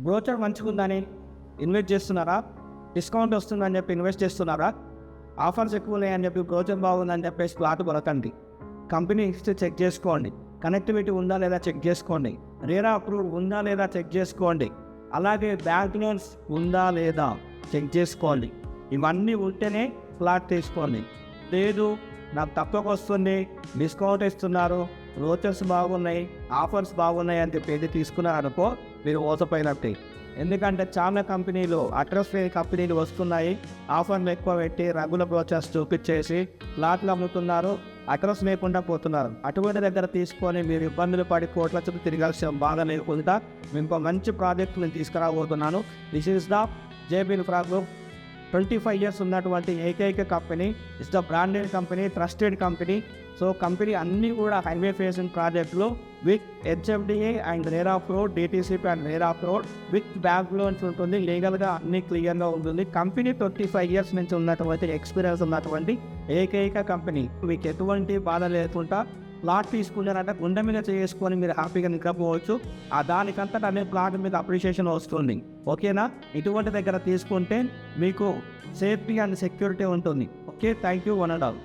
Brochure మంచిగుందని invest చేస్తున్నారా? Discount వస్తుందని చెప్పి ఇన్వెస్ట్ చేస్తున్నారా? ఆఫర్స్ ఎక్కువ ఉన్నాయని చెప్పి బ్రోచర్ బాగుందని చెప్పేసి ప్లాట్ కొనకండి. కంపెనీ హిస్టరీ చెక్ చేసుకోండి. కనెక్టివిటీ ఉందా లేదా చెక్ చేసుకోండి. రేరా అప్రూవ్ ఉందా లేదా చెక్ చేసుకోండి. అలాగే బ్యాంక్ లోన్స్ ఉందా లేదా చెక్ చేసుకోండి. ఇవన్నీ ఉంటేనే ప్లాట్ తీసుకోండి. లేదు నాకు తక్కువకు వస్తుంది, డిస్కౌంట్ ఇస్తున్నారు, బ్రోచర్స్ బాగున్నాయి, ఆఫర్స్ బాగున్నాయి అని చెప్పి ఏది తీసుకున్నారనుకో మీరు మోసపోయినట్టే. ఎందుకంటే చాలా కంపెనీలు అడ్రస్ లేని కంపెనీలు వస్తున్నాయి, ఆఫర్లు ఎక్కువ పెట్టి రెగ్యులర్ బ్రోచర్స్ చూపించేసి ప్లాట్లు అమ్ముతున్నారు, అడ్రస్ లేకుండా పోతున్నారు. అటువంటి దగ్గర తీసుకొని మీరు ఇబ్బందులు పడి కోట్ల చుట్టూ తిరగాల్సిన బాధ లేకుండా మీకు మంచి ప్రాజెక్ట్ నేను తీసుకురాబోతున్నాను. This is the JB infra group. 25 years ఉన్నటువంటి ఏకైక company. It's the branded company, trusted company. So company అన్నీ కూడా హైవే ఫేసింగ్ ప్రాజెక్టులు with HFDA and rear of road, DTCP and rear of road with bank loans ఉంటుంది. లీగల్గా అన్ని క్లియర్గా ఉంటుంది. కంపెనీ 25 years నుంచి ఉన్నటువంటి ఎక్స్పీరియన్స్ ఉన్నటువంటి ఏకైక కంపెనీ. మీకు ఎటువంటి బాధ లేకుండా ప్లాట్ తీసుకున్నారంటే గుండె మీద చేసుకొని మీరు హ్యాపీగా నిద్రపోవచ్చు. ఆ దానికంతా అనే ప్లాట్ మీద అప్రిషియేషన్ వస్తుంది. ఓకేనా? ఇటువంటి దగ్గర తీసుకుంటే మీకు సేఫ్టీ అండ్ సెక్యూరిటీ ఉంటుంది. Okay, thank you one and all.